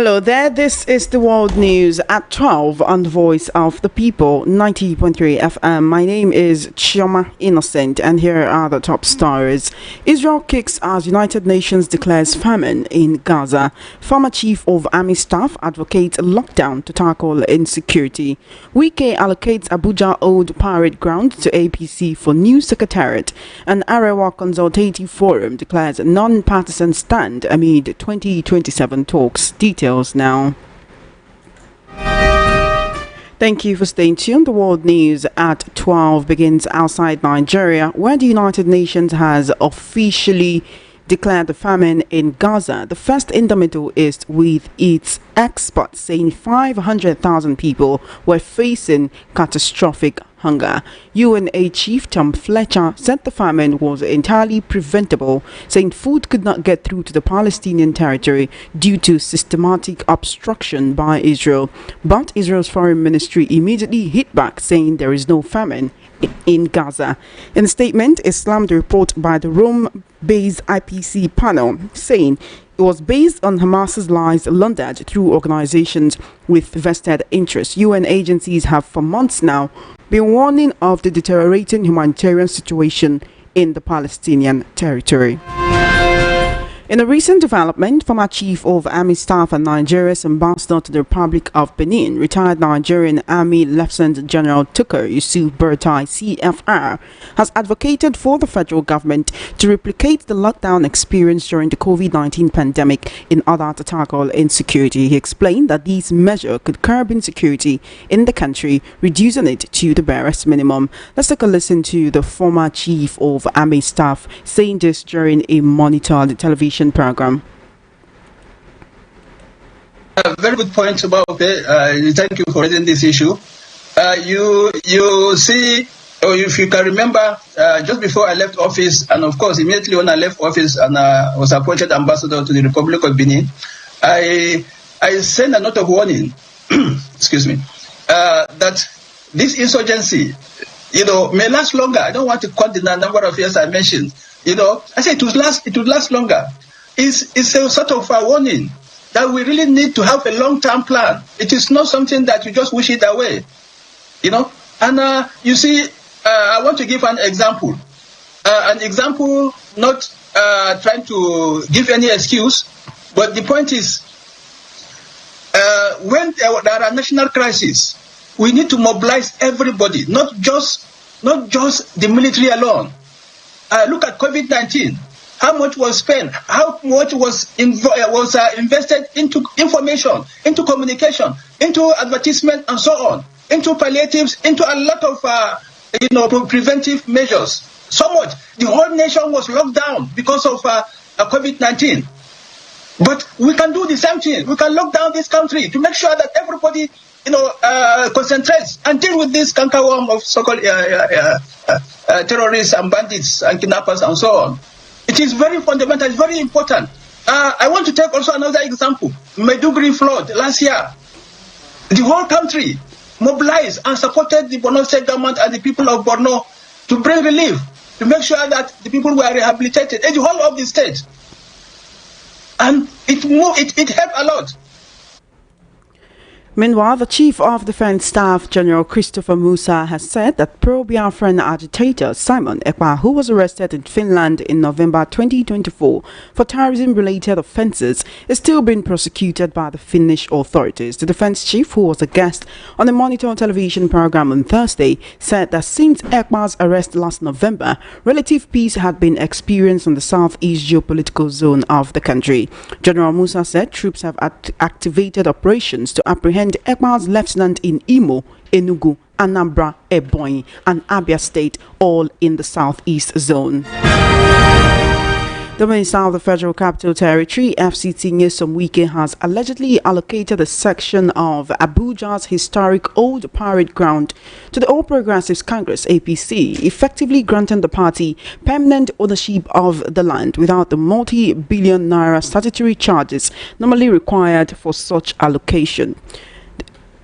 Hello there, this is the World News at 12 on the Voice of the People, 90.3 FM. My name is Chioma Innocent, and here are the top stories. Israel kicks as United Nations declares famine in Gaza. Former Chief of Army Staff advocates lockdown to tackle insecurity. Wike allocates Abuja Old Parade Ground to APC for new secretariat. And Arewa Consultative Forum declares non-partisan stand amid 2027 talks. Details now. Thank you for staying tuned. The World News at 12 begins outside Nigeria, where the United Nations has officially declared the famine in Gaza, the first in the Middle East, with its experts saying 500,000 people were facing catastrophic hunger. UNA Chief Tom Fletcher said the famine was entirely preventable, saying food could not get through to the Palestinian territory due to systematic obstruction by Israel. But Israel's foreign ministry immediately hit back, saying there is no famine in Gaza. In a statement, it slammed the report by the Rome-based IPC panel, saying it was based on Hamas's lies laundered through organizations with vested interests. UN agencies have for months now been warning of the deteriorating humanitarian situation in the Palestinian territory. In a recent development, former Chief of Army Staff and Nigeria's ambassador to the Republic of Benin, retired Nigerian Army Lieutenant General Tukur Yusuf Burtai, CFR, has advocated for the federal government to replicate the lockdown experience during the COVID-19 pandemic in order to tackle insecurity. He explained that these measures could curb insecurity in the country, reducing it to the barest minimum. Let's take a listen to the former Chief of Army Staff saying this during a monitored television program. Very good point about it. Thank you for raising this issue. You see, or if you can remember, just before I left office, and of course immediately when I left office and was appointed ambassador to the Republic of Benin, I sent a note of warning. Excuse me, that this insurgency, may last longer. I don't want to count the number of years I mentioned. I say it would last longer. It's a sort of a warning that we really need to have a long-term plan. It is not something that you just wish it away, And you see, I want to give an example. Not trying to give any excuse, but the point is, when there are national crises, we need to mobilize everybody, not just the military alone. Look at COVID-19. How much was spent? How much was invested into information, into communication, into advertisement, and so on, into palliatives, into a lot of preventive measures. So much. The whole nation was locked down because of COVID-19. But we can do the same thing. We can lock down this country to make sure that everybody, concentrates and deal with this cankerworm of so-called terrorists and bandits and kidnappers and so on. It is very fundamental, it's very important. I want to take also another example. Maiduguri flood last year. The whole country mobilized and supported the Borno state government and the people of Borno to bring relief, to make sure that the people were rehabilitated in the whole of the state. And it helped a lot. Meanwhile, the Chief of Defense Staff, General Christopher Musa, has said that pro-Biafran agitator Simon Ekpa, who was arrested in Finland in November 2024 for terrorism-related offences, is still being prosecuted by the Finnish authorities. The defense chief, who was a guest on a Monitor television program on Thursday, said that since Ekpa's arrest last November, relative peace had been experienced in the southeast geopolitical zone of the country. General Musa said troops have activated operations to apprehend Ekpa's lieutenant in Imo, Enugu, Anambra, Ebonyi, and Abia State, all in the southeast zone. The Minister of the Federal Capital Territory, FCT Nyesom Wike, has allegedly allocated a section of Abuja's historic Old Parade Ground to the All Progressives Congress (APC), effectively granting the party permanent ownership of the land without the multi-billion naira statutory charges normally required for such allocation.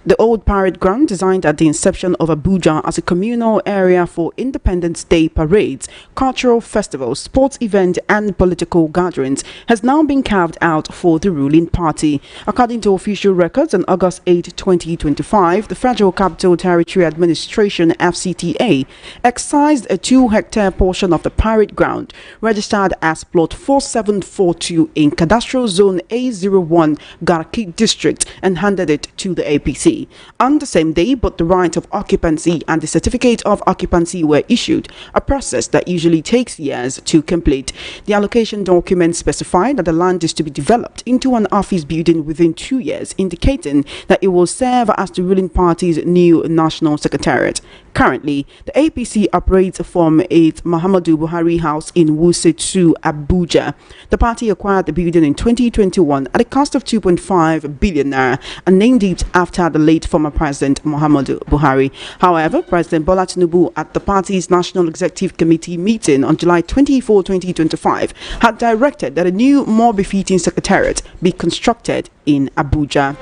The old parade ground, designed at the inception of Abuja as a communal area for Independence Day parades, cultural festivals, sports events, and political gatherings, has now been carved out for the ruling party. According to official records, on August 8, 2025, the Federal Capital Territory Administration (FCTA) excised a 2-hectare portion of the parade ground, registered as Plot 4742 in Cadastral Zone A01, Garki District, and handed it to the APC. On the same day, both the right of occupancy and the certificate of occupancy were issued, a process that usually takes years to complete. The allocation document specified that the land is to be developed into an office building within 2 years, indicating that it will serve as the ruling party's new national secretariat. Currently, the APC operates from its Muhammadu Buhari house in Wuse 2, Abuja. The party acquired the building in 2021 at a cost of 2.5 billion naira and named it after the late former President Muhammadu Buhari. However, President Bola Tinubu, at the party's National Executive Committee meeting on July 24, 2025, had directed that a new, more befitting secretariat be constructed in Abuja.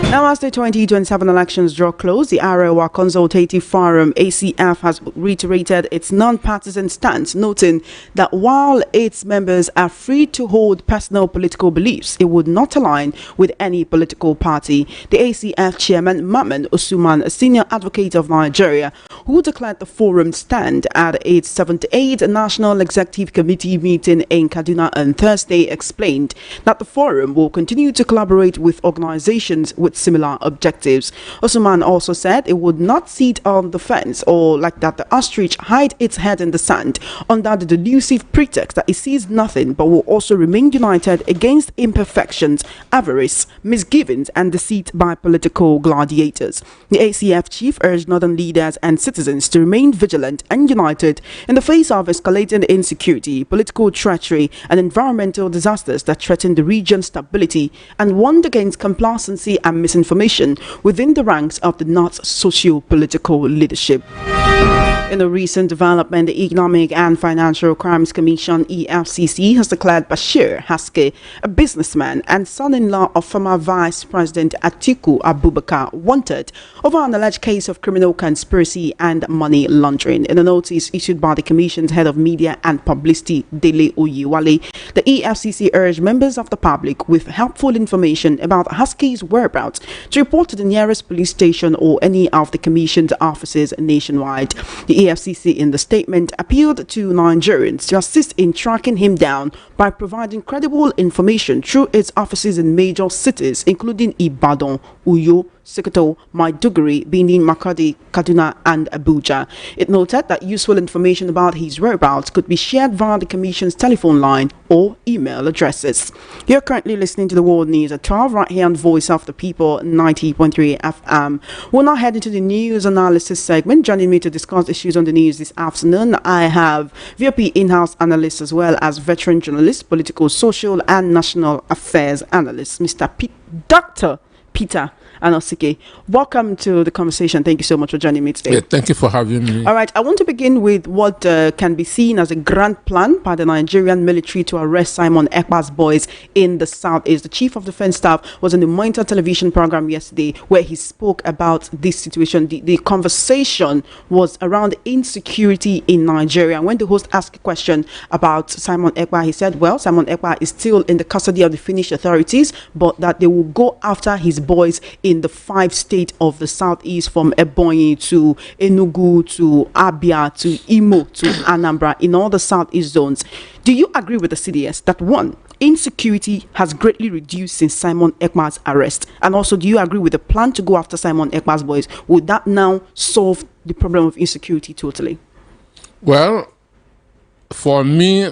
Now, as the 2027 elections draw close, the Arewa Consultative Forum (ACF) has reiterated its non-partisan stance, noting that while its members are free to hold personal political beliefs, it would not align with any political party. The ACF chairman, Maman Usman, a senior advocate of Nigeria, who declared the forum stand at its 78th National Executive Committee meeting in Kaduna on Thursday, explained that the forum will continue to collaborate with organizations with similar objectives. Usman also said it would not sit on the fence or like that the ostrich hide its head in the sand under the delusive pretext that it sees nothing, but will also remain united against imperfections, avarice, misgivings, and deceit by political gladiators. The ACF chief urged northern leaders and citizens to remain vigilant and united in the face of escalating insecurity, political treachery, and environmental disasters that threaten the region's stability, and warned against complacency and misinformation within the ranks of the North's socio-political leadership. In a recent development, the Economic and Financial Crimes Commission (EFCC) has declared Bashir Haske, a businessman and son-in-law of former Vice President Atiku Abubakar, wanted over an alleged case of criminal conspiracy and money laundering. In a notice issued by the Commission's head of media and publicity, Dele Oyewale, the EFCC urged members of the public with helpful information about Haske's whereabouts to report to the nearest police station or any of the Commission's offices nationwide. The EFCC, in the statement, appealed to Nigerians to assist in tracking him down by providing credible information through its offices in major cities, including Ibadan, Uyo, Sokoto, Maiduguri, Benin, Makadi, Kaduna, and Abuja. It noted that useful information about his whereabouts could be shared via the Commission's telephone line or email addresses. You're currently listening to the World News at 12 right here on Voice of the People 90.3 FM. We'll now head into the news analysis segment. Joining me to discuss issues on the news this afternoon, I have VOP in-house analyst as well as veteran journalist, political, social, and national affairs analyst, Dr. Peter Anosike. Welcome to the conversation. Thank you so much for joining me today. Yeah, thank you for having me. All right, I want to begin with what can be seen as a grand plan by the Nigerian military to arrest Simon Ekpa's boys in the southeast. The Chief of Defense Staff was on the Monitor television program yesterday where he spoke about this situation. The conversation was around insecurity in Nigeria. When the host asked a question about Simon Ekpa, he said, well, Simon Ekpa is still in the custody of the Finnish authorities, but that they will go after his boys in the 5 states of the southeast, from Ebonyi to Enugu to Abia to Imo to Anambra, in all the southeast zones. Do you agree with the CDS that, one, insecurity has greatly reduced since Simon Ekpa's arrest? And also, do you agree with the plan to go after Simon Ekpa's boys? Would that now solve the problem of insecurity totally? Well, for me,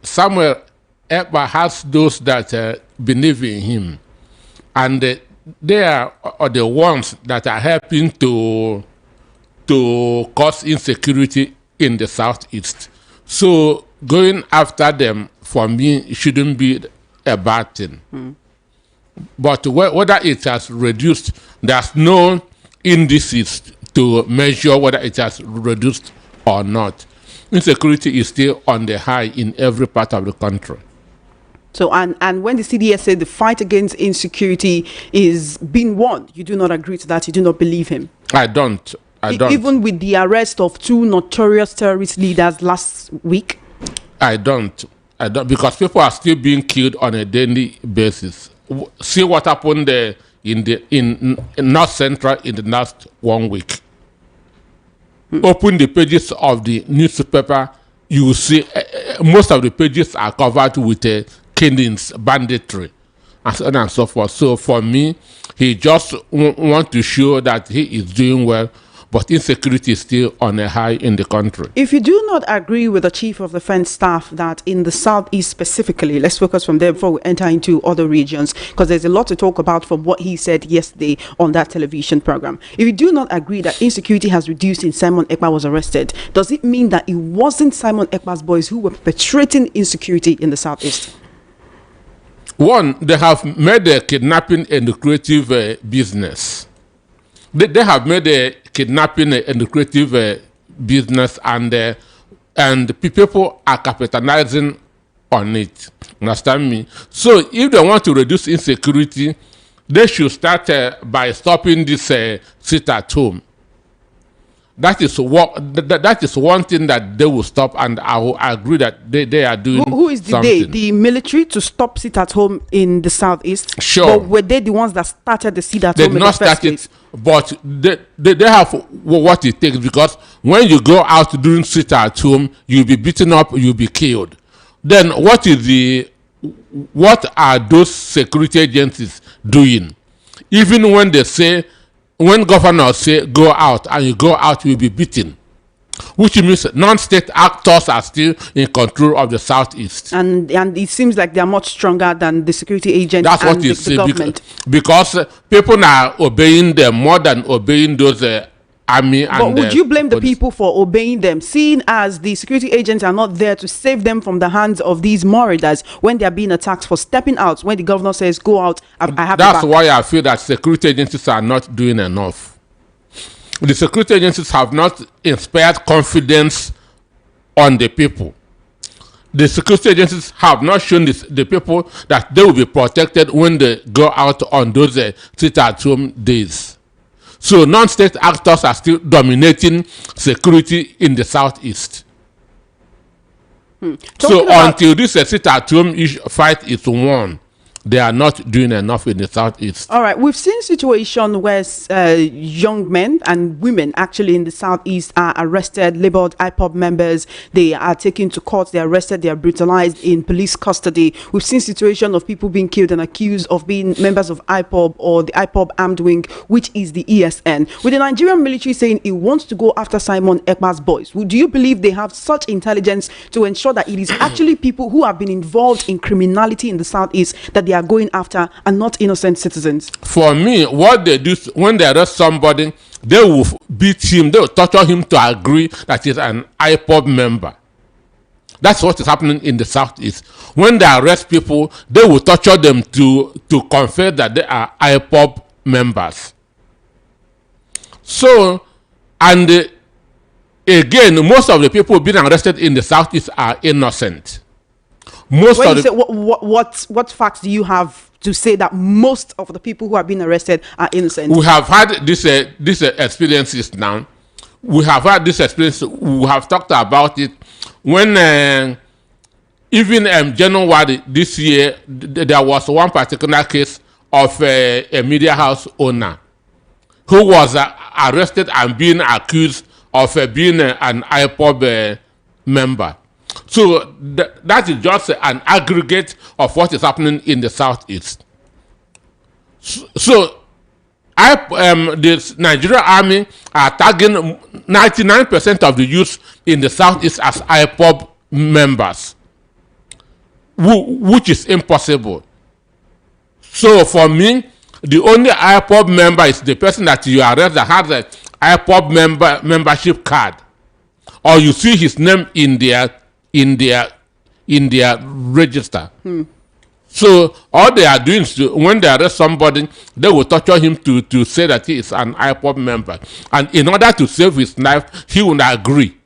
Samuel Ekpa has those that believe in him. And they are the ones that are helping to cause insecurity in the southeast. So going after them, for me, shouldn't be a bad thing. But whether it has reduced, there's no indices to measure whether it has reduced or not. Insecurity is still on the high in every part of the country. So, and when the CDS said the fight against insecurity is being won, you do not agree to that? You do not believe him? I don't. Even with the arrest of 2 notorious terrorist leaders last week? I don't, because people are still being killed on a daily basis. See what happened there in North Central in the last 1 week. Open the pages of the newspaper, you will see most of the pages are covered with killings, banditry, and so on and so forth. So for me, he just want to show that he is doing well, but insecurity is still on a high in the country. If you do not agree with the Chief of Defense Staff that in the Southeast specifically, let's focus from there before we enter into other regions, because there's a lot to talk about from what he said yesterday on that television program. If you do not agree that insecurity has reduced since Simon Ekpa was arrested, does it mean that it wasn't Simon Ekpa's boys who were perpetrating insecurity in the Southeast? One, they have made a kidnapping a lucrative business. They have made a kidnapping a lucrative business, and people are capitalizing on it. Understand me? So if they want to reduce insecurity, they should start by stopping this sit at home. That is one thing that they will stop, and I will agree that they are doing. Who is the something. they? The military to stop sit at home in the Southeast? Sure. But were they the ones that started the sit at They home did in not the first start it, place? but they have what it takes, because when you go out doing sit at home, you'll be beaten up, you'll be killed. Then what are those security agencies doing? Even when they say, when governors say go out and you go out, you'll be beaten, which means non-state actors are still in control of the Southeast. And it seems like they are much stronger than the security agents. That's and what you the see, government. because people are obeying them more than obeying those army. But would you blame the people for obeying them, seeing as the security agents are not there to save them from the hands of these marauders when they are being attacked, for stepping out when the governor says go out? I have That's why I feel that security agencies are not doing enough. The security agencies have not inspired confidence on the people. The security agencies have not shown the people that they will be protected when they go out on those sit-at-home days. So non-state actors are still dominating security in the Southeast. So until this sit-at-home fight is won, they are not doing enough in the Southeast. All right, we've seen situations where young men and women actually in the Southeast are arrested, labeled IPOB members. They are taken to court, they're arrested, they are brutalized in police custody. We've seen situations of people being killed and accused of being members of IPOB or the IPOB armed wing, which is the ESN. With the Nigerian military saying it wants to go after Simon Ekpa's boys, do you believe they have such intelligence to ensure that it is actually people who have been involved in criminality in the Southeast that they are going after and not innocent citizens? For me, what they do when they arrest somebody, they will beat him, they will torture him to agree that he's an IPOB member. That's what is happening in the Southeast. When they arrest people, they will torture them to confess that they are IPOB members. So, and again, most of the people being arrested in the Southeast are innocent. What facts do you have to say that most of the people who have been arrested are innocent? We have had this experiences now. We have had this experience. We have talked about it when even January this year there was one particular case of a media house owner who was arrested and being accused of being an IPOB member. So that is just an aggregate of what is happening in the Southeast. So the Nigerian army are tagging 99% of the youth in the Southeast as IPOB members, which is impossible. So for me, the only IPOB member is the person that you arrest that has an IPOB membership card, or you see his name in their register. So all they are doing is when they arrest somebody, they will torture him to say that he is an IPOB member, and in order to save his life, he will agree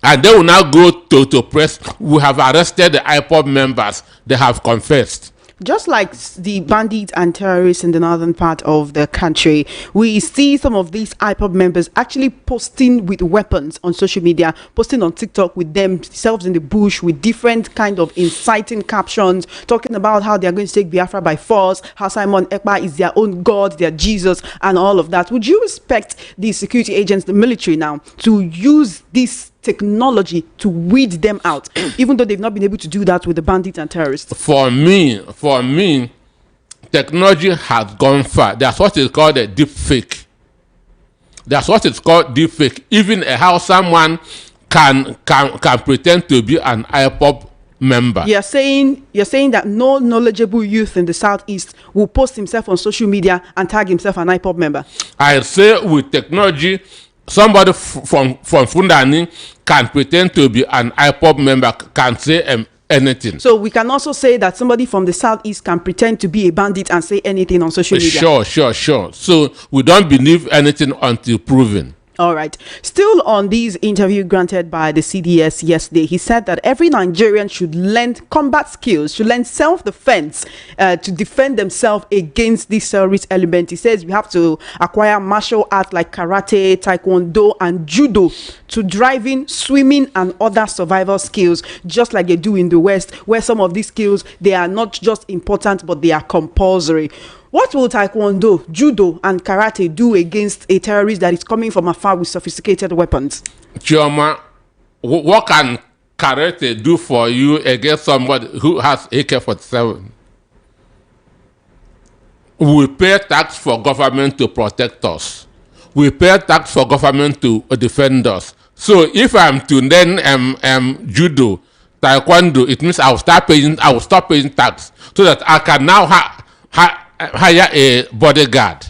And they will now go to press. We have arrested the IPOB members. They have confessed. Just like the bandits and terrorists in the northern part of the country, we see some of these IPOB members actually posting with weapons on social media, posting on TikTok with themselves in the bush with different kind of inciting captions, talking about how they are going to take Biafra by force, how Simon Ekpa is their own God, their Jesus, and all of that. Would you expect the security agents, the military now, to use this technology to weed them out, even though they've not been able to do that with the bandits and terrorists? For me, technology has gone far. That's what is called a deep fake. That's what is called deep fake. Even how someone can pretend to be an IPOB member. You're saying that no knowledgeable youth in the southeast will post himself on social media and tag himself an IPOB member. I say with technology, somebody from Fundani can pretend to be an IPOB member, can say anything. So we can also say that somebody from the southeast can pretend to be a bandit and say anything on social media. Sure. So we don't believe anything until proven. All right. Still on this interview granted by the CDS yesterday, he said that every Nigerian should learn combat skills, should learn self-defense to defend themselves against this terrorist element. He says we have to acquire martial arts like karate, taekwondo, and judo to driving, swimming, and other survival skills, just like they do in the West, where some of these skills, they are not just important, but they are compulsory. What will taekwondo, judo, and karate do against a terrorist that is coming from afar with sophisticated weapons? Chioma, what can karate do for you against somebody who has AK-47? We pay tax for government to protect us. We pay tax for government to defend us. So if I'm to learn judo, taekwondo, it means I will stop paying tax so that I can now hire a bodyguard.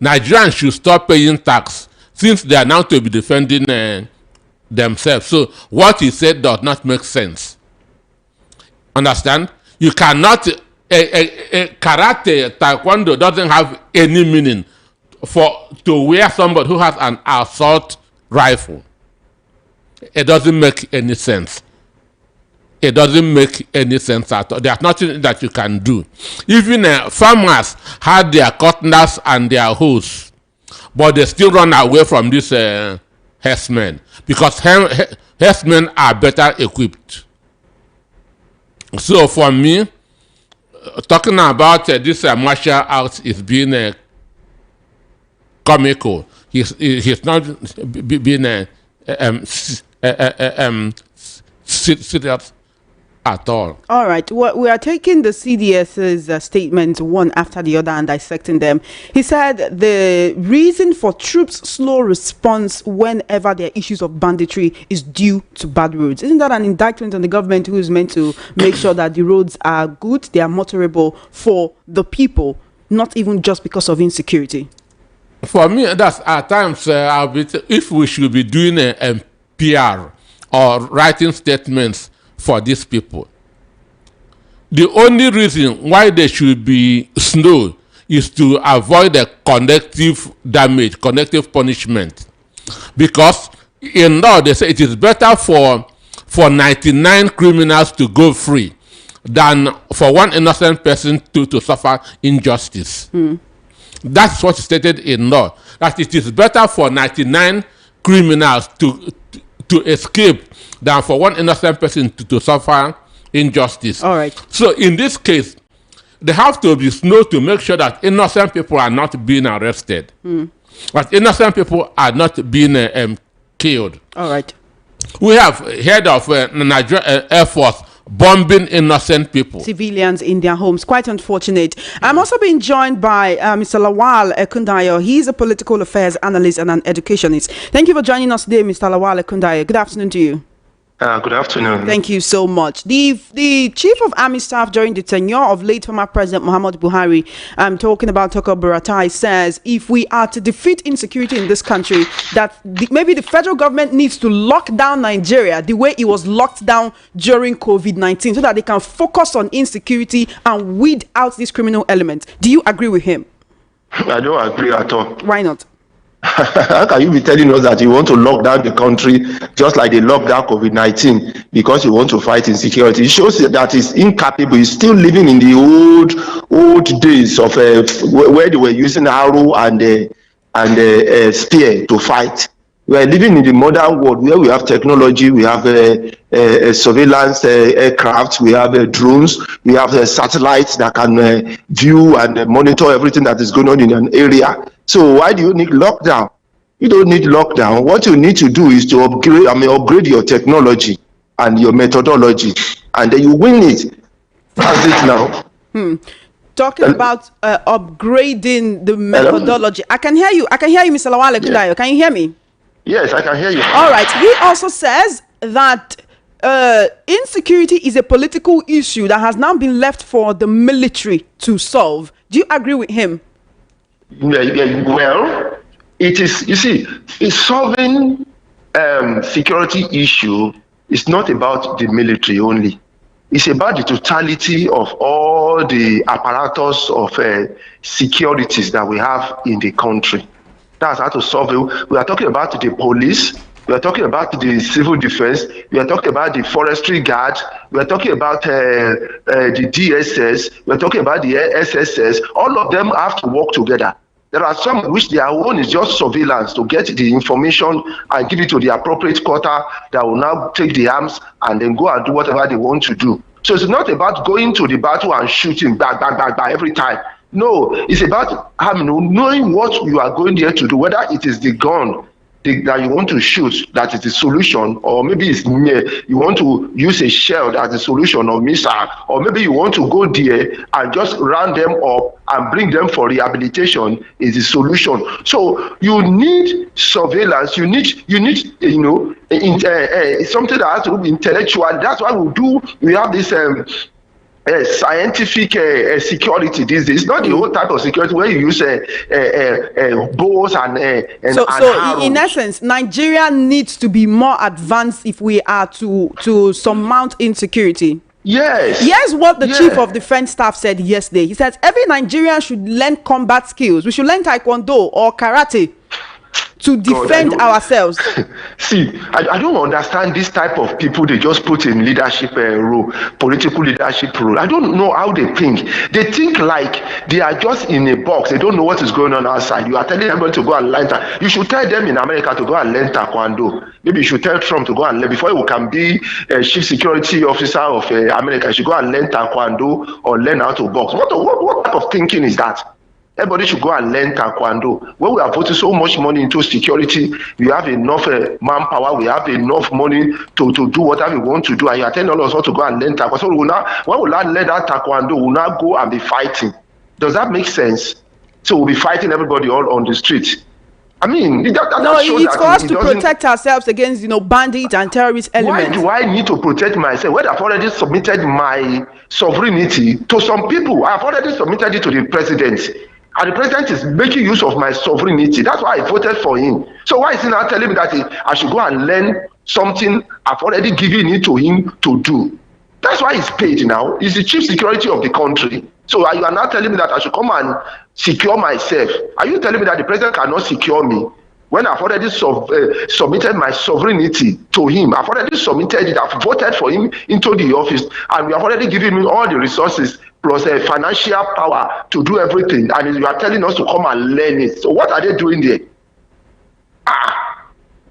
Nigerians should stop paying tax since they are now to be defending themselves. So what he said does not make sense. Understand? You cannot, karate, taekwondo doesn't have any meaning to wear somebody who has an assault rifle. It doesn't make any sense. It doesn't make any sense at all. There's nothing that you can do. Even farmers had their cutlass and their hoes, but they still run away from these herdsmen because herdsmen are better equipped. So for me, talking about this martial arts is being comical. He's not being serious at all. All right. Well, we are taking the CDS's statements one after the other and dissecting them. He said the reason for troops' slow response whenever there are issues of banditry is due to bad roads. Isn't that an indictment on the government who is meant to make sure that the roads are good, they are motorable for the people, not even just because of insecurity? For me, that's at times if we should be doing a PR or writing statements for these people. The only reason why they should be snow is to avoid the collective damage, collective punishment. Because in law, they say it is better for 99 criminals to go free than for one innocent person to suffer injustice. That's what is stated in law, that it is better for 99 criminals to escape than for one innocent person to suffer injustice. All right. So in this case, they have to be slow to make sure that innocent people are not being arrested. That innocent people are not being killed. All right. We have heard of Nigerian Air Force bombing innocent people, civilians in their homes. Quite unfortunate. I'm also being joined by Mr. Lawal Ekundayo. He's a political affairs analyst and an educationist. Thank you for joining us today, Mr. Lawal Ekundayo. Good afternoon to you. Good afternoon. Thank you so much. The Chief of Army Staff during the tenure of late former President Muhammad Buhari, I'm talking about Tukur Buratai, says if we are to defeat insecurity in this country, that maybe the federal government needs to lock down Nigeria the way it was locked down during COVID-19 so that they can focus on insecurity and weed out these criminal elements. Do you agree with him? I don't agree at all. Why not? How can you be telling us that you want to lock down the country just like they locked down COVID-19 because you want to fight insecurity? It shows that he's incapable. He's still living in the old days of where they were using arrow and spear to fight. We are living in the modern world where we have technology, we have surveillance aircraft, we have drones, we have satellites that can view and monitor everything that is going on in an area. So why do you need lockdown? You don't need lockdown. What you need to do is to upgrade your technology and your methodology, and then you win it. That's it now. Talking about upgrading the methodology. Hello? I can hear you, Mr. Lawale Kudayo. Yeah. Can you hear me? Yes, I can hear you. All right. He also says that insecurity is a political issue that has now been left for the military to solve. Do you agree with him? Well, it is, you see, solving security issue is not about the military only. It's about the totality of all the apparatus of securities that we have in the country. That's how to solve it. We are talking about the police. We are talking about the civil defense. We are talking about the forestry guard. We are talking about the DSS. We are talking about the SSS. All of them have to work together. There are some which their own is just surveillance to get the information and give it to the appropriate quarter that will now take the arms and then go and do whatever they want to do. So it's not about going to the battle and shooting back every time. No, it's about knowing what you are going there to do, whether it is the gun that you want to shoot that is the solution, or maybe it's you want to use a shell as the solution or missile, or maybe you want to go there and just round them up and bring them for rehabilitation is the solution. So you need surveillance, you need something that has to be intellectual. That's why we have this scientific security these days. It's not the old type of security where you use bows and so in essence, Nigeria needs to be more advanced if we are to surmount insecurity. Yes. Here's what the chief of defense staff said yesterday. He said every Nigerian should learn combat skills. We should learn taekwondo or karate to defend ourselves. See, I don't understand this type of people they just put in leadership role, political leadership role. I don't know how they think. They think like they are just in a box. They don't know what is going on outside. You are telling everybody to go and learn. You should tell them in America to go and learn taekwondo. Maybe you should tell Trump to go and learn. Before you can be a chief security officer of America, you should go and learn taekwondo or learn how to box. What type of thinking is that? Everybody should go and learn taekwondo. When we are putting so much money into security, we have enough manpower, we have enough money to do whatever we want to do, and you are telling us how to go and learn taekwondo. So when we learn that taekwondo, we'll now go and be fighting. Does that make sense? So we'll be fighting everybody all on the street. I mean, it's for us to protect ourselves against, bandit and terrorist elements. Why do I need to protect myself? Well, I've already submitted my sovereignty to some people. I've already submitted it to the president. And the president is making use of my sovereignty. That's why I voted for him. So why is he now telling me that I should go and learn something I've already given it to him to do? That's why he's paid now. He's the chief security of the country. So you are now telling me that I should come and secure myself. Are you telling me that the president cannot secure me? When I've already submitted my sovereignty to him, I've already submitted it, I've voted for him into the office, and we have already given him all the resources plus financial power to do everything, and you are telling us to come and learn it. So what are they doing there?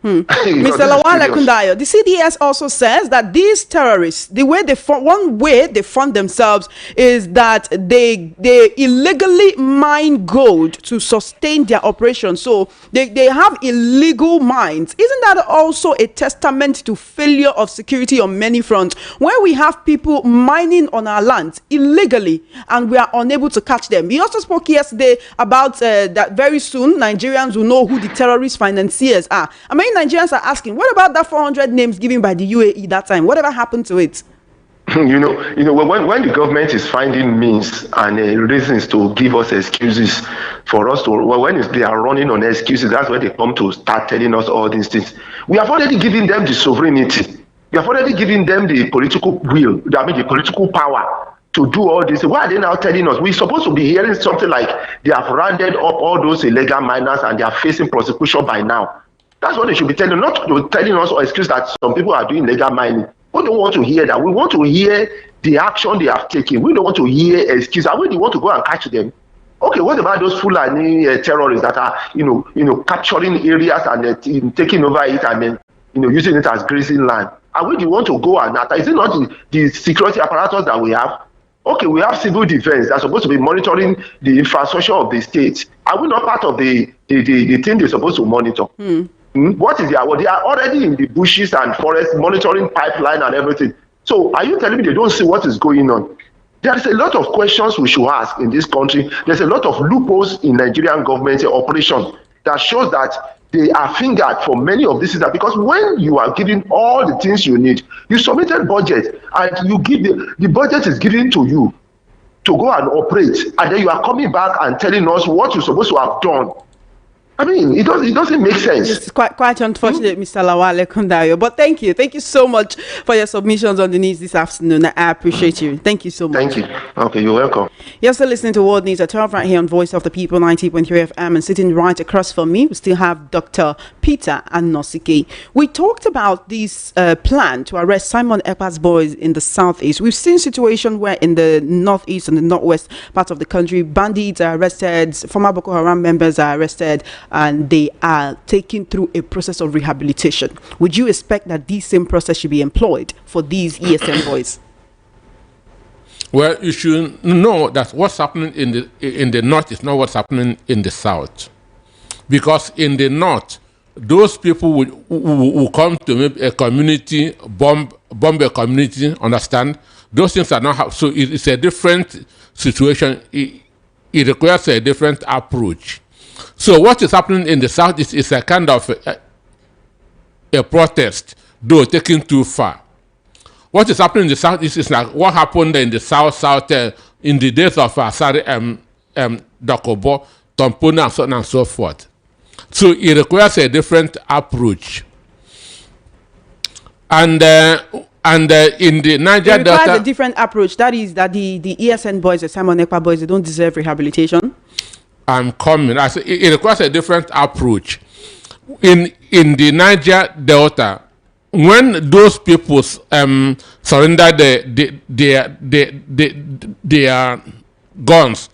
Mr. Lawale Kundayo, the CDS also says that these terrorists, one way they fund themselves is that they illegally mine gold to sustain their operation. So they have illegal mines. Isn't that also a testament to failure of security on many fronts, where we have people mining on our lands illegally and we are unable to catch them? He also spoke yesterday about that very soon Nigerians will know who the terrorist financiers are. I mean, Nigerians are asking, what about that 400 names given by the UAE that time? Whatever happened to it? When the government is finding means and reasons to give us excuses for us to, they are running on excuses, that's where they come to start telling us all these things. We have already given them the sovereignty. We have already given them the political will, the political power to do all this? Why are they now telling us? We're supposed to be hearing something like they have rounded up all those illegal miners and they are facing prosecution by now. That's what they should be telling, not telling us or excuse that some people are doing illegal mining. We don't want to hear that. We want to hear the action they have taken. We don't want to hear excuse. And when they want to go and catch them, okay, what about those Fulani terrorists that are, capturing areas and taking over it and then, using it as grazing land? And when you want to go and attack, is it not the security apparatus that we have? Okay, we have civil defense that's supposed to be monitoring the infrastructure of the state. Are we not part of the thing they're supposed to monitor? What is their? Well, they are already in the bushes and forests monitoring pipeline and everything. So are you telling me they don't see what is going on? There's a lot of questions we should ask in this country. There's a lot of loopholes in Nigerian government operation that shows that they are fingered for many of these things. Because when you are given all the things you need, you submitted budget and you give the budget is given to you to go and operate, and then you are coming back and telling us what you're supposed to have done. I mean, it doesn't make sense. It's quite unfortunate, Mr. Lawale Kundayo. But thank you so much for your submissions on the news this afternoon. I appreciate you. Thank you so much. Thank you. Okay, you're welcome. You're still listening to World News at 12 right here on Voice of the People 90.3 FM, and sitting right across from me, we still have Dr. Peter Anosike. We talked about this plan to arrest Simon Ekpa's boys in the southeast. We've seen situation where in the northeast and the northwest parts of the country, bandits are arrested, former Boko Haram members are arrested, and they are taken through a process of rehabilitation. Would you expect that this same process should be employed for these ESN boys? Well, you should know that what's happening in the north is not what's happening in the south. Because in the north, those people will come to maybe a community, bomb a community, understand? Those things are not happening. So it's a different situation. It requires a different approach. So what is happening in the south is a kind of a protest, though taken too far. What is happening in the south is like what happened in the south in the days of Asari Dakobo, Tompona, and so on and so forth. So it requires a different approach. And in the Niger Delta, it Delta, requires a different approach. That is that the ESN boys, the Simon Ekpa boys, they don't deserve rehabilitation. I'm coming. I say it requires a different approach. In the Niger Delta, when those people surrender their guns,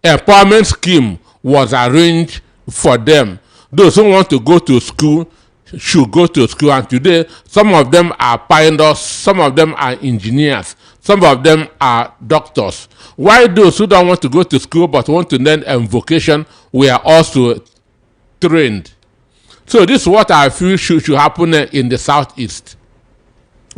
empowerment scheme was arranged for them. Those who want to go to school should go to school. And today, some of them are pilots, some of them are engineers, some of them are doctors. Why those who don't want to go to school but want to learn vocation were also trained? So this is what I feel should happen in the southeast.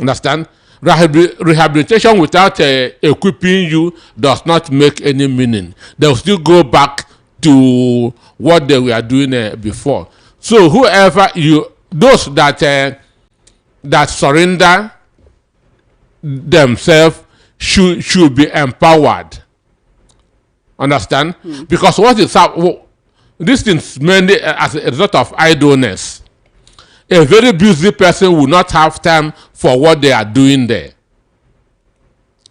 Understand? Rehabilitation without equipping you does not make any meaning. They will still go back to what they were doing before. So whoever those that surrender themselves should be empowered. Understand? Because what is happening, this is mainly as a result of idleness. A very busy person will not have time for what they are doing there.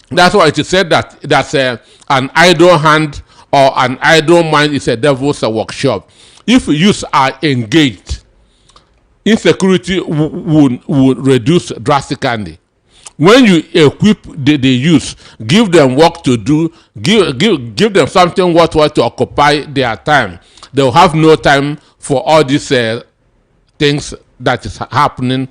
That's why it is said that an idle hand or an idle mind is a devil's workshop. If youths are engaged, insecurity would reduce drastically. When you equip the youth, give them work to do, give them something worthwhile to occupy their time, they'll have no time for all these things that is happening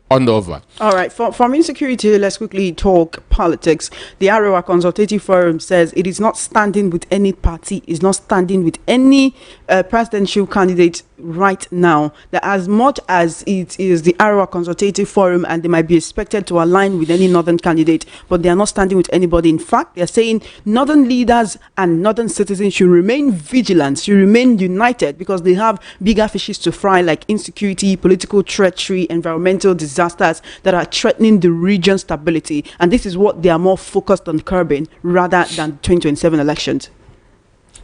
on over. All right, from insecurity, let's quickly talk politics. The Arewa Consultative Forum says it is not standing with any party, is not standing with any presidential candidate right now. That as much as it is the Arewa Consultative Forum and they might be expected to align with any northern candidate, but they are not standing with anybody. In fact, they are saying northern leaders and northern citizens should remain vigilant, should remain united, because they have bigger fishes to fry, like insecurity, political treachery, environmental disasters that are threatening the region's stability. And this is what they are more focused on curbing rather than 2027 elections.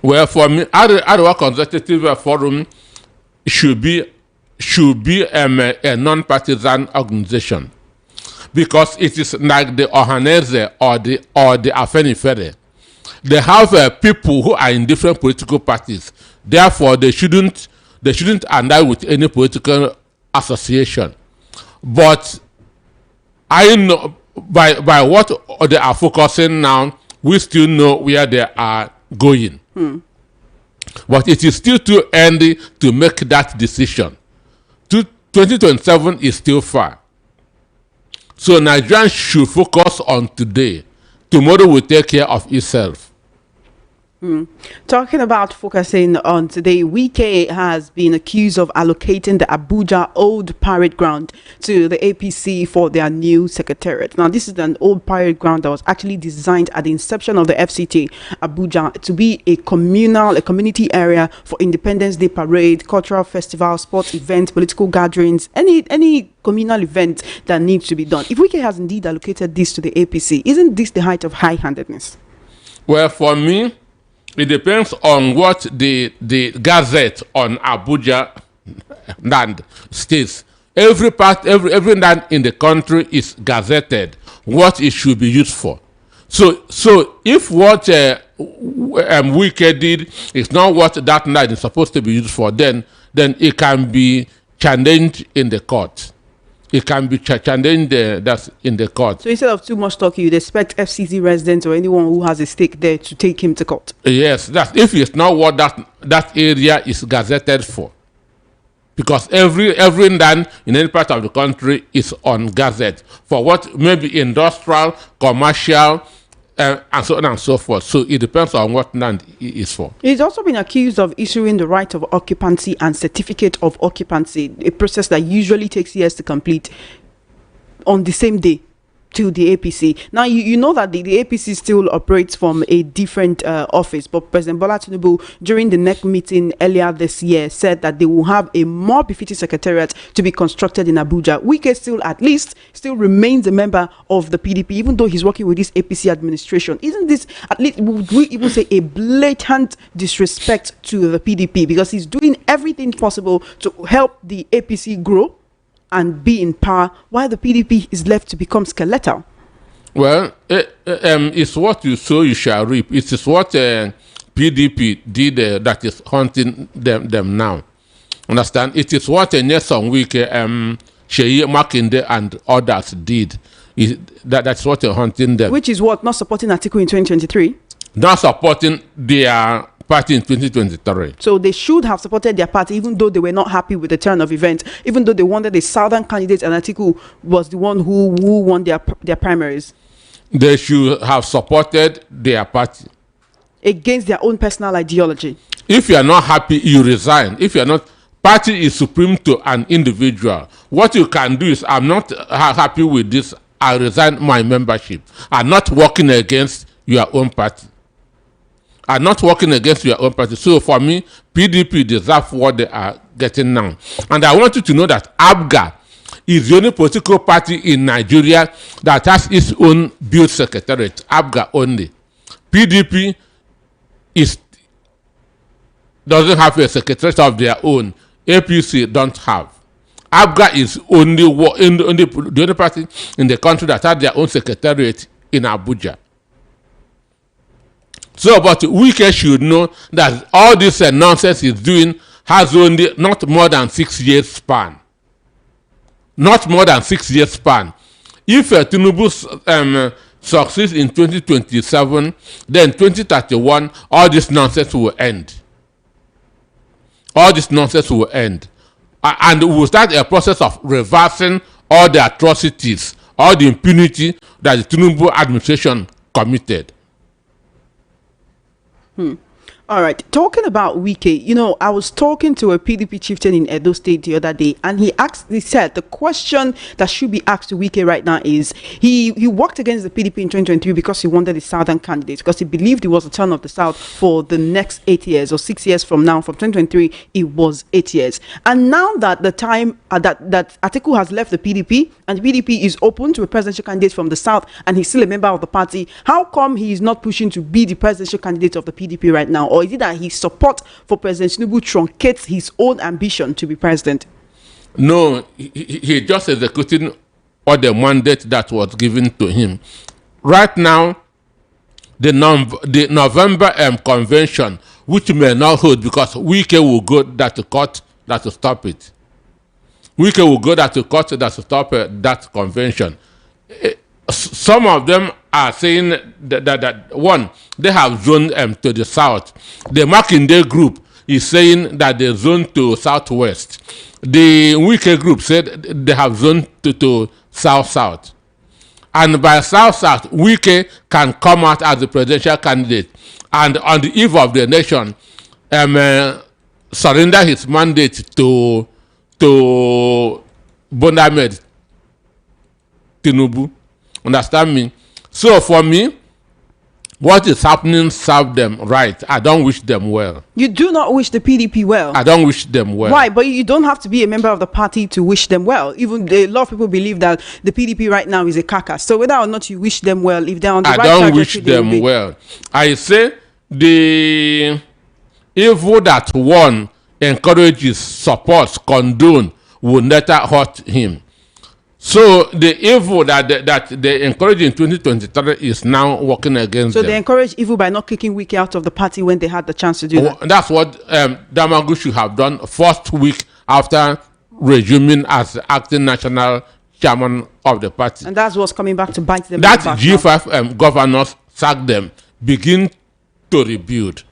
Well, for me, Arewa Consultative Forum should be a non-partisan organization, because it is like the Ohaneze or the Afenifere. They have people who are in different political parties. Therefore, they shouldn't ally with any political association. But I know by what they are focusing now, we still know where they are going. But it is still too early to make that decision. 2027 is still far. So Nigerians should focus on today. Tomorrow will take care of itself. Talking about focusing on today, Wike has been accused of allocating the Abuja old parade ground to the APC for their new secretariat. Now, this is an old parade ground that was actually designed at the inception of the FCT Abuja to be a community area for Independence Day parade, cultural festival, sports events, political gatherings, any communal event that needs to be done. If Wike has indeed allocated this to the APC, isn't this the height of high-handedness? Well, for me, it depends on what the gazette on Abuja land states. Every land in the country is gazetted what it should be used for. So if what Wike did is not what that land is supposed to be used for, then it can be challenged in the court. It can be challenged that's in the court. So instead of too much talk, you'd expect FCT residents or anyone who has a stake there to take him to court. Yes, that's if it's not what that area is gazetted for. Because every land in any part of the country is on gazette for what maybe industrial, commercial, and so on and so forth. So it depends on what land it is for. He's also been accused of issuing the right of occupancy and certificate of occupancy, a process that usually takes years to complete, on the same day to the APC. Now, you know that the APC still operates from a different office, but President Bola Tinubu, during the NEC meeting earlier this year, said that they will have a more befitting secretariat to be constructed in Abuja. Wike still remains a member of the PDP, even though he's working with this APC administration. Isn't this, at least, would we even say, a blatant disrespect to the PDP? Because he's doing everything possible to help the APC grow and be in power, while the PDP is left to become skeletal. Well, it's what you sow, you shall reap. It is what PDP did that is haunting them now. Understand? It is what Nyesom Wike, Sheyi Makinde, and others did. That's what is haunting them. Which is what? Not supporting Atiku in 2023? Not supporting their party in 2023. So they should have supported their party, even though they were not happy with the turn of events, even though they wanted a southern candidate and Atiku was the one who won their primaries. They should have supported their party against their own personal ideology. If you are not happy, you resign. If you are not, party is supreme to an individual. What you can do is, I'm not happy with this, I resign my membership. I'm not working against your own party. I'm not working against your own party. So for me, PDP deserve what they are getting now. And I want you to know that ABGA is the only political party in Nigeria that has its own built secretariat. ABGA only. PDP doesn't have a secretariat of their own. APC don't have. ABGA is the only party in the country that has their own secretariat in Abuja. So, but Wike should know that all this nonsense he's doing has only not more than 6 years span. Not more than 6 years span. If Tinubu succeeds in 2027, then 2031, all this nonsense will end. All this nonsense will end. And we'll start a process of reversing all the atrocities, all the impunity that the Tinubu administration committed. All right. Talking about Wike, you know, I was talking to a PDP chieftain in Edo State the other day, and he said the question that should be asked to Wike right now is he worked against the PDP in 2023 because he wanted a southern candidate, because he believed it was the turn of the South for the next 8 years or 6 years from now. From 2023, it was 8 years. And now that the time that Atiku has left the PDP and the PDP is open to a presidential candidate from the South and he's still a member of the party, how come he is not pushing to be the presidential candidate of the PDP right now? Or is it that his support for President Tinubu truncates his own ambition to be president? No, he just executing or the mandate that was given to him. Right now, the November convention, which may not hold because Wike will go that to court that to stop it. Wike will go that to court that to stop that convention. Some of them are saying that one, they have zoned to the south. The Makinde group is saying that they zoned to southwest. The Wike group said they have zoned to south-south. And by south-south, Wike can come out as the presidential candidate and on the eve of the nation surrender his mandate to Bonamed Tinubu. Understand me? So for me, what is happening serve them right. I don't wish them well. You do not wish the PDP well? I don't wish them well. Why? But you don't have to be a member of the party to wish them well. Even a lot of people believe that the PDP right now is a carcass. So whether or not you wish them well, if they're on the right trajectory, I don't wish them well. I say the evil that one encourages, supports, condone will never hurt him. So the evil that they encourage in 2023 is now working against them. So they encourage evil by not kicking Wike out of the party when they had the chance to do that. That's what Damagu should have done first week after resuming as acting national chairman of the party. And that's what's coming back to bite them. That G5 governors sacked them, begin to rebuild.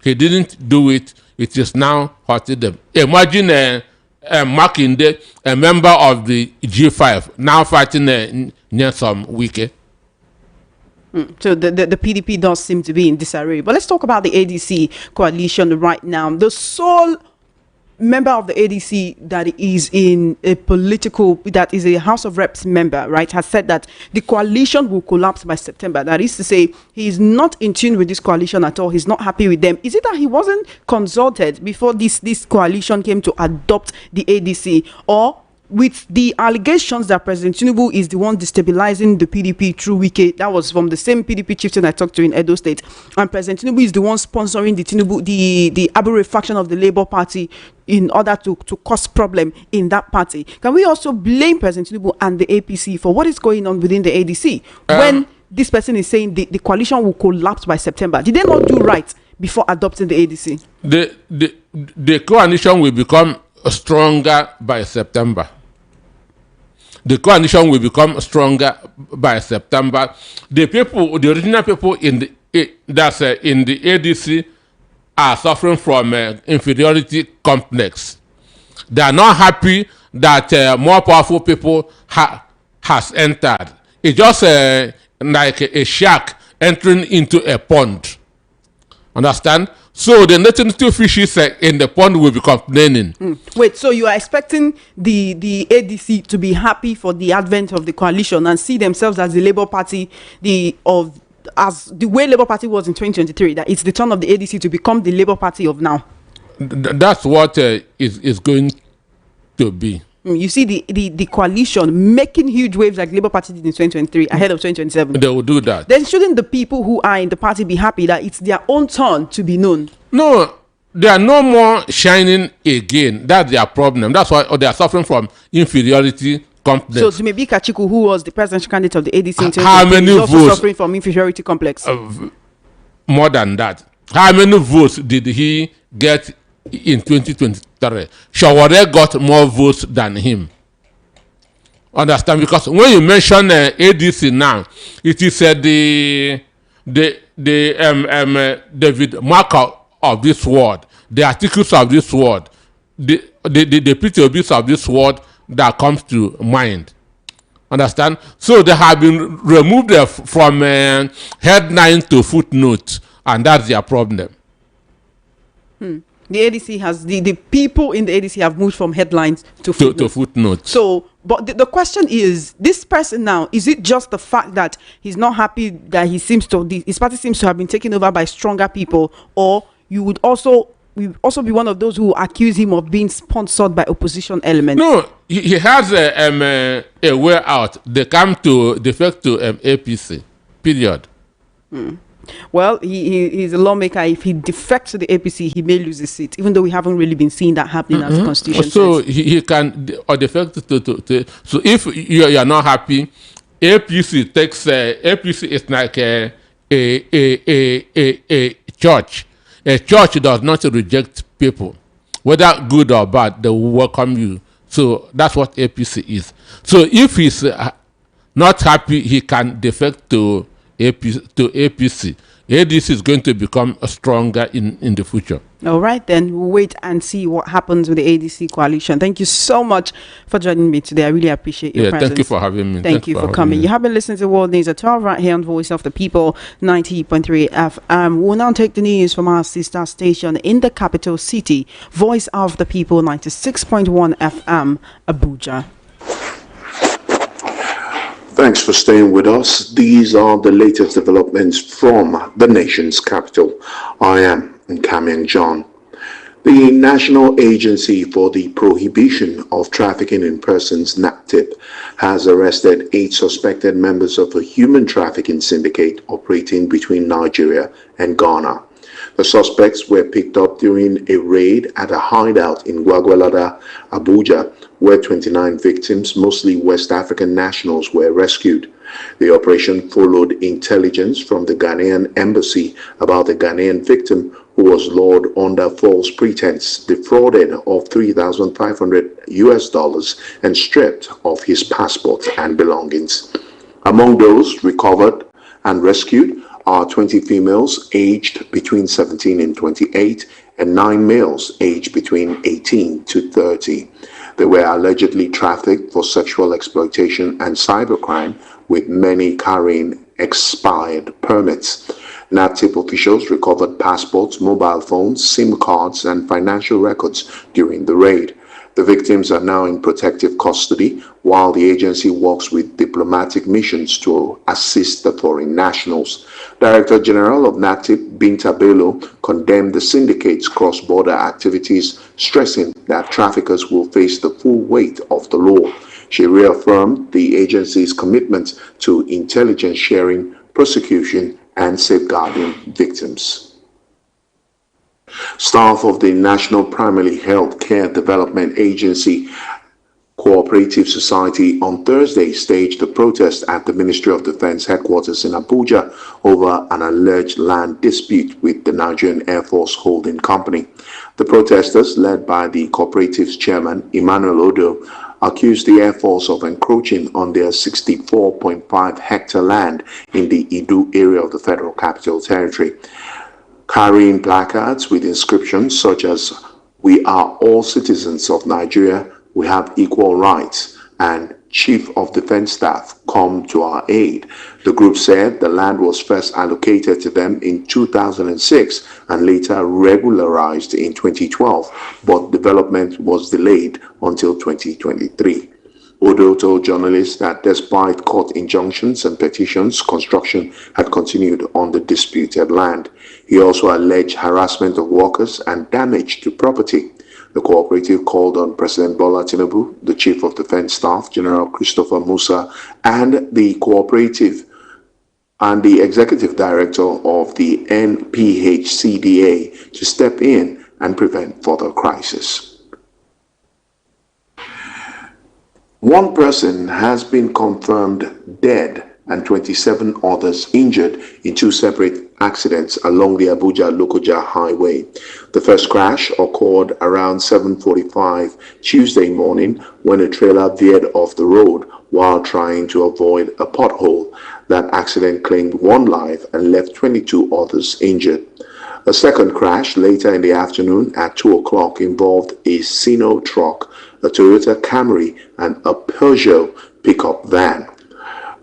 He didn't do it. It is now hurting them. Imagine Makinde, a member of the G5, now fighting near some Wike. So the PDP does seem to be in disarray. But let's talk about the ADC coalition right now. The sole member of the ADC that is in a that is a House of Reps member, right, has said that the coalition will collapse by September. That is to say, he is not in tune with this coalition at all. He's not happy with them. Is it that he wasn't consulted before this coalition came to adopt the ADC, or with the allegations that President Tinubu is the one destabilizing the PDP through Wike? That was from the same PDP chieftain I talked to in Edo State. And President Tinubu is the one sponsoring the Abure faction of the Labour Party in order to cause problem in that party. Can we also blame President Tinubu and the APC for what is going on within the ADC when this person is saying the coalition will collapse by September? Did they not do right before adopting the ADC? The coalition will become stronger by September. The coalition will become stronger by September. The original people in the ADC are suffering from inferiority complex. They are not happy that more powerful people has entered. It's just like a shark entering into a pond. Understand? So the native fishes in the pond will be complaining. Wait, so you are expecting the ADC to be happy for the advent of the coalition and see themselves as the Labour Party, as the way Labour Party was in 2023, that it's the turn of the ADC to become the Labour Party of now? That's what is going to be. You see the coalition making huge waves like Labour Party did in 2023 ahead of 2027. They will do that. Then shouldn't the people who are in the party be happy that it's their own turn to be known? No, they are no more shining again. That's their problem. That's why they are suffering from inferiority complex. So Dumebi Kachiku, who was the presidential candidate of the ADC in 2023, how many is also votes? Suffering from inferiority complex. More than that. How many votes did he get in 2023? Shaware got more votes than him. Understand? Because when you mention ADC now, it is the David Marker of this world, the articles of this world, the PTOBs of this world that comes to mind. Understand? So they have been removed from headline to footnote, and that's their problem. The ADC has the people in the ADC have moved from headlines to footnotes. So, but the question is, this person now, is it just the fact that he's not happy that his party seems to have been taken over by stronger people, or we would also be one of those who accuse him of being sponsored by opposition elements? No, he has a way out. They come to defect to APC. Period. Well, he's a lawmaker. If he defects to the APC, he may lose his seat, even though we haven't really been seeing that happening as the Constitution So says. he can or defect to. So if you are not happy, APC takes APC is like a church. A church does not reject people, whether good or bad. They will welcome you. So that's what APC is. So if he's not happy, he can defect to APC. ADC is going to become stronger in the future. All right, then we'll wait and see what happens with the ADC coalition. Thank you so much for joining me today. I really appreciate your presence. Thank you for having me. Thank you for coming. You have been listening to World News at 12 right here on Voice of the People 90.3 FM. We'll now take the news from our sister station in the capital city, Voice of the People 96.1 FM, Abuja. Thanks for staying with us. These are the latest developments from the nation's capital. I am Nkamiang John. The National Agency for the Prohibition of Trafficking in Persons, NAPTIP, has arrested 8 suspected members of a human trafficking syndicate operating between Nigeria and Ghana. The suspects were picked up during a raid at a hideout in Gwagwalada, Abuja, where 29 victims, mostly West African nationals, were rescued. The operation followed intelligence from the Ghanaian embassy about a Ghanaian victim who was lured under false pretense, defrauded of $3,500 and stripped of his passport and belongings. Among those recovered and rescued are 20 females aged between 17 and 28 and 9 males aged between 18 to 30. They were allegedly trafficked for sexual exploitation and cybercrime, with many carrying expired permits. NAPTIP officials recovered passports, mobile phones, SIM cards, and financial records during the raid. The victims are now in protective custody, while the agency works with diplomatic missions to assist the foreign nationals. Director General of NAPTIP, Binta Bello, condemned the syndicate's cross-border activities, stressing that traffickers will face the full weight of the law. She reaffirmed the agency's commitment to intelligence sharing, prosecution, and safeguarding victims. Staff of the National Primary Health Care Development Agency Cooperative Society on Thursday staged a protest at the Ministry of Defense headquarters in Abuja over an alleged land dispute with the Nigerian Air Force Holding Company. The protesters, led by the cooperative's chairman, Emmanuel Odo, accused the Air Force of encroaching on their 64.5 hectare land in the Idu area of the Federal Capital Territory. Carrying placards with inscriptions such as "We are all citizens of Nigeria, we have equal rights," and "Chief of Defense Staff, come to our aid." The group said the land was first allocated to them in 2006 and later regularized in 2012, but development was delayed until 2023. Odo told journalists that despite court injunctions and petitions, construction had continued on the disputed land. He also alleged harassment of workers and damage to property. The cooperative called on President Bola Tinubu, the Chief of Defense Staff, General Christopher Musa, and the cooperative and the Executive Director of the NPHCDA to step in and prevent further crisis. One person has been confirmed dead and 27 others injured in 2 separate accidents along the Abuja-Lokoja highway. The first crash occurred around 7:45 Tuesday morning when a trailer veered off the road while trying to avoid a pothole. That accident claimed 1 life and left 22 others injured. A second crash later in the afternoon at 2 o'clock involved a Sino truck, a Toyota Camry, and a Peugeot pickup van.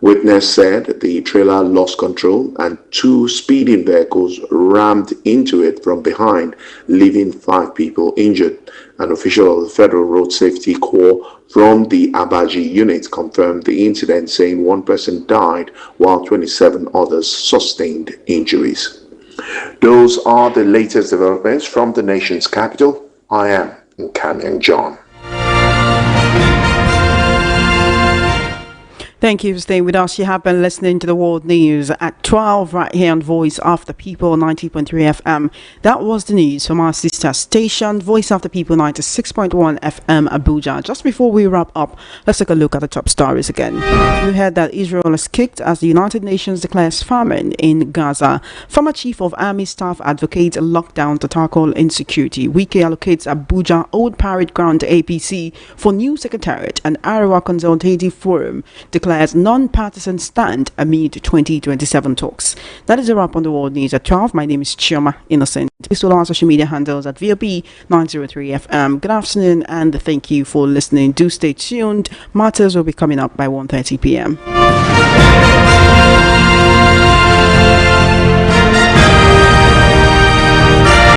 Witness said the trailer lost control and 2 speeding vehicles rammed into it from behind, leaving 5 people injured. An official of the Federal Road Safety Corps from the Abaji unit confirmed the incident, saying 1 person died while 27 others sustained injuries. Those are the latest developments from the nation's capital. I am Nkamiang John. Thank you for staying with us. You have been listening to the World News at 12 right here on Voice of the People 90.3 FM. That was the news from our sister station, Voice of the People 96.1 FM Abuja. Just before we wrap up, let's take a look at the top stories again. We heard that Israel is kicked as the United Nations declares famine in Gaza. Former Chief of Army Staff advocates a lockdown to tackle insecurity. Wike allocates Abuja Old Parade Ground to APC for new secretariat, and Arawa Consultative Forum declares non-partisan stand amid 2027 talks. That is a wrap on the World News at 12. My name is Chioma Innocent. Please follow our social media handles at VOP 903 FM. Good afternoon and thank you for listening. Do stay tuned. Matters will be coming up by 1:30 p.m.